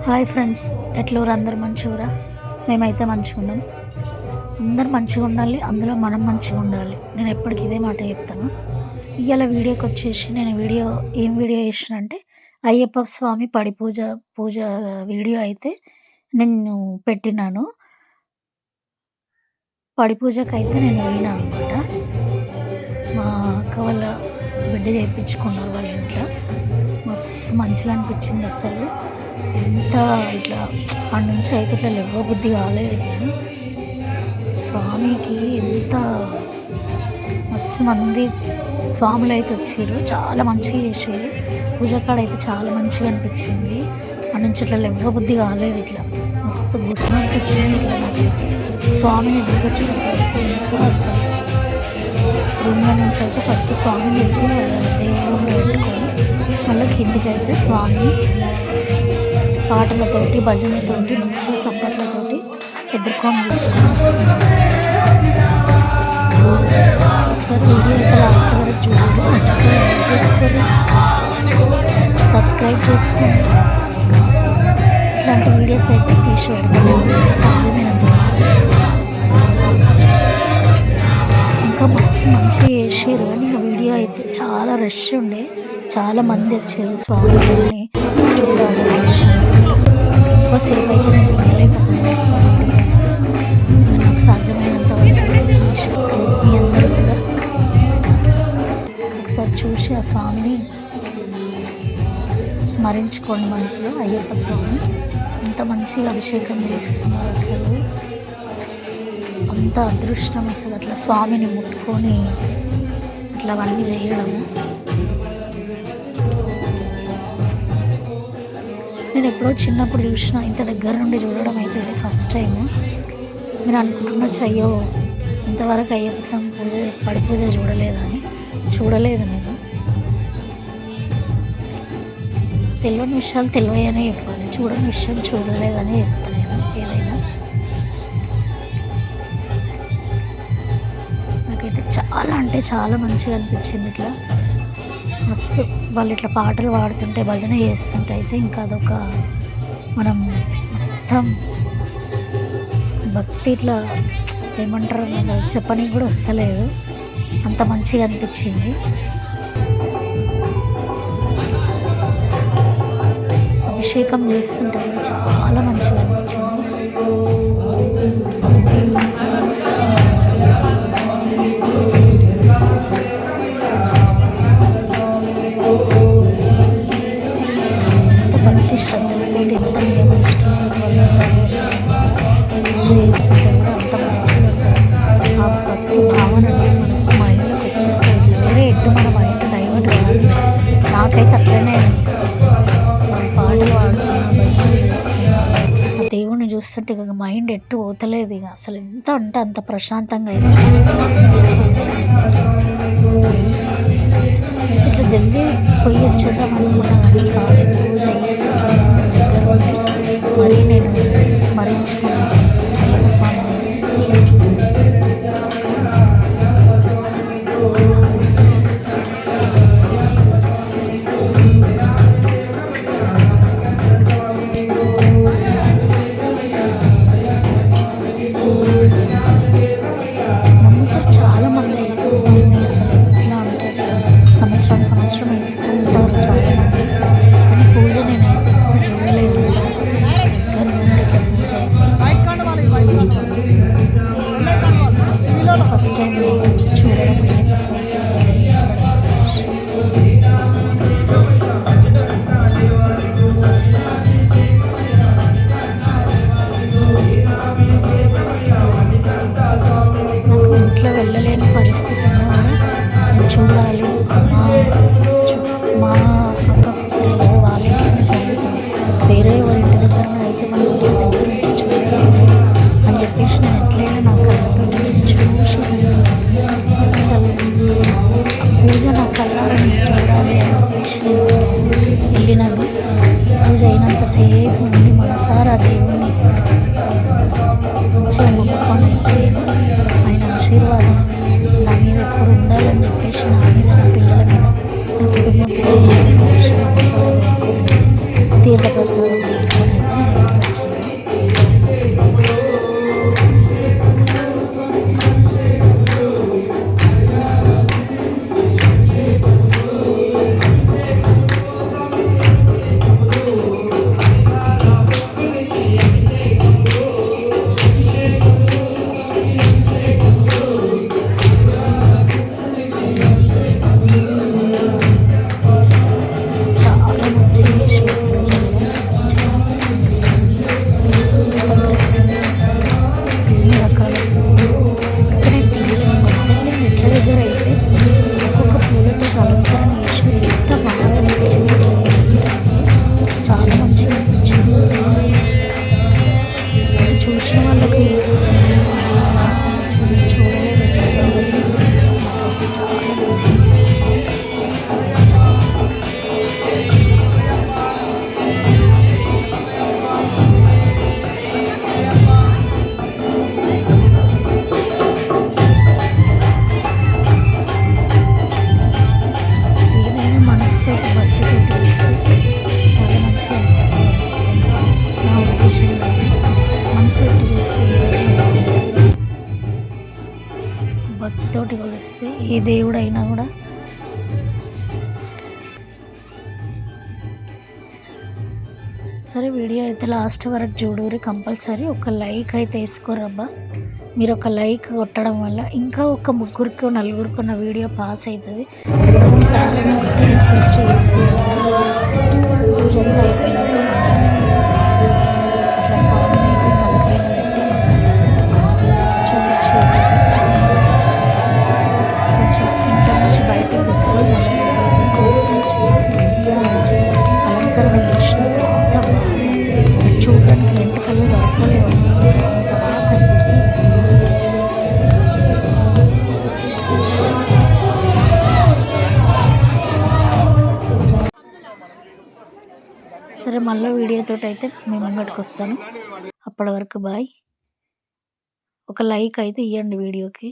Hi friends, ఎట్లూరు అందరు మంచిగురా? మేమైతే మంచిగా ఉన్నాం. అందరు మంచిగా ఉండాలి, అందులో మనం మంచిగా ఉండాలి. నేను ఎప్పటికీ ఇదే మాట చెప్తాను. ఇవాళ వీడియోకి వచ్చేసి నేను ఏం వీడియో చేసిన అంటే అయ్యప్ప స్వామి పడి పూజ వీడియో అయితే నేను పెట్టినాను. పడి పూజకైతే నేను పోయినా అనమాట. మా అక్క వాళ్ళ బిడ్డ చేయించుకున్నారు వాళ్ళ ఇంట్లో. మస్తు మంచిగా అనిపించింది అసలు. ఎంత ఇట్లా అక్కడి నుంచి అయితే ఇట్లా బుద్ధి కాలేదు. ఇట్లా స్వామికి ఎంత మస్తు మంది స్వాములు అయితే వచ్చారు, చాలా మంచిగా చేసారు. పూజ కాడ అయితే చాలా మంచిగా అనిపించింది. అక్కడి నుంచి ఇట్లా బుద్ధి కాలేదు. ఇట్లా మస్తు గుస్మాన్స్ వచ్చినాయి. ఇట్లా నాకు స్వామిని దిగొచ్చినప్పుడు ఇంకా అసలు రూమ్లో నుంచి అయితే ఫస్ట్ స్వామిని తెచ్చి దేవుడి రూమ్లో పెట్టుకొని మళ్ళీ కిందికి అయితే స్వామి పాటలతోటి భజనతోటి మంచిగా సప్పట్లతోటి ఎదుర్కొని తీసుకొని వస్తున్నాం. ఒకసారి వీడియో అయితే లాస్ట్ వరకు చూడండి. మంచిగా లైక్ చేసుకోండి, సబ్స్క్రైబ్ చేసుకోండి. ఇట్లాంటి వీడియోస్ అయితే తీసి పెడతాను సాధ్యమైనంత. ఇంకా మస్తు మంచిగా చేసారు. కానీ ఇంకా వీడియో అయితే చాలా రష్ ఉండే, చాలా మంది వచ్చారు స్వామిని చూడాలి. ఎక్కువసేపు అయితే నేను తీయలేకపోయినా నాకు సాధ్యమైనంత వరకు మీ అందరూ కూడా ఒకసారి చూసి ఆ స్వామిని స్మరించుకోండి మనసులో. అయ్యప్ప స్వామి అంత మంచిగా అభిషేకం చేస్తున్నారు. అసలు అంత అదృష్టం అసలు అట్లా స్వామిని ముట్టుకొని ఇట్లా అవన్నీ చేయడము. నేను ఎప్పుడో చిన్నప్పుడు చూసిన, ఇంత దగ్గర నుండి చూడడం అయితే ఇది ఫస్ట్ టైము. నేను అనుకుంటున్నచ్చు అయ్యో ఇంతవరకు అయ్యప్ప స్వామి పడి పూజ చూడలేదని. చూడలేదు నేను. తెలియని విషయాలు తెలివయ్యనే చెప్పాలి, చూడని విషయం చూడలేదని చెప్తాను నేను ఏదైనా. నాకైతే చాలా అంటే చాలా మంచిగా అనిపించింది. ఇట్లా మస్తు వాళ్ళు ఇట్లా పాటలు పాడుతుంటే భజన చేస్తుంటే అయితే ఇంకా అదొక మనం మొత్తం భక్తి ఇట్లా ఏమంటారు చెప్పడానికి కూడా వస్తలేదు, అంత మంచిగా అనిపించింది. అభిషేకం చేస్తుంటే చాలా మంచిగా అనిపించింది. భక్తి శ్రద్ధలతో ఎంత నియమనిష్టంతో చేస్తుంటే కూడా అంత మంచిగా అసలు ఆ భక్తి భావనని మనకు మైండ్లోకి వచ్చేస్తే ఇట్లా వేరే ఎటు మన మైండ్ డైవర్ట్ కాదు. నాకైతే అట్లనే పాటలు పాడుతున్నా, భజనలు చేస్తున్నా, ఆ దేవుడిని చూస్తుంటే ఇక మైండ్ ఎట్టు పోతలేదు. ఇక అసలు ఎంత అంటే అంత ప్రశాంతంగా అయితే ఇట్లా జల్దీ పోయి వచ్చేద్దాం అనుకున్నా కానీ కాలేదు. పూజ అయ్యేది దగ్గర ఉండి మరీ నేను స్మరించుకున్నాను అయ్యప్ప స్వామిని. నమ్ముతారు చాలామంది అయ్యప్ప స్వామిని. అసలు ఎట్లా అంటే సంవత్సరం వేసుకుంటారు చాలామంది. కానీ పూజ నేనైతే ఎప్పుడు చూడలేదు. దగ్గర నుండి ఇట్లా పూజ అయితే ఫస్ట్ టైం చూడడం అయ్యప్ప స్వామి పూజ చేస్తారు. నాకు ఇంట్లో వెళ్ళలేని పరిస్థితి ఉన్నా కూడా చూడాలి. మా అక్క కూతురు వాళ్ళ ఇంట్లోనే జరుగుతుంది, వేరే వాళ్ళ ఇంటి దగ్గర అయితే మన ఇంటి దగ్గర నుంచి చూడాలి అని చెప్పేసి నేను ఎట్లయినా నా కళ్ళతో చూసి అసలు ఆ పూజ నా కళ్ళారా చూడాలి అని చెప్పేసి నేను వెళ్ళినాను. పూజ అయినంతసేపు ఉండి మనసారా దేవుణ్ణి మంచిగా మొక్కుకొని అయితే ఆయన ఆశీర్వాదం నా మీద ఎప్పుడు ఉండాలని చెప్పేసి, నా మీద, నా పిల్లల మీద, నా కుటుంబం తీర్థ ప్రసాదం తీసుకొని అయితే ఏ దేవుడైనా కూడా సరే వీడియో అయితే లాస్ట్ వరకు చూడుర్రి కంపల్సరీ. ఒక లైక్ అయితే వేసుకోరబ్బా. మీరు ఒక లైక్ కొట్టడం వల్ల ఇంకా ఒక ముగ్గురికో నలుగురికో నా వీడియో పాస్ అవుతుంది. ప్రతిసారి ఒకటే రిక్వెస్ట్ చేస్తున్నాను. పూజ అంతా అయిపోయినాక అట్లా స్వామిని అయితే తలపైన పెట్టి చూపించేది. కొంచెం ఇంట్లో నుంచి బయటకు తీసుకొని మళ్ళీ లోపలికి తీసుకొచ్చి మంచి అలంకరణ చేసినాక ఎంత బాగా చూడడానికి రెండు కళ్ళు సరిపోలే వస్తుంది. అంత బాగా కనిపిస్తుంది స్వామి. సరే మళ్ళీ వీడియోతో అయితే మేము ముంగటికి వస్తాను. అప్పటి వరకు బాయ్. ఒక లైక్ అయితే ఇవ్వండి వీడియోకి.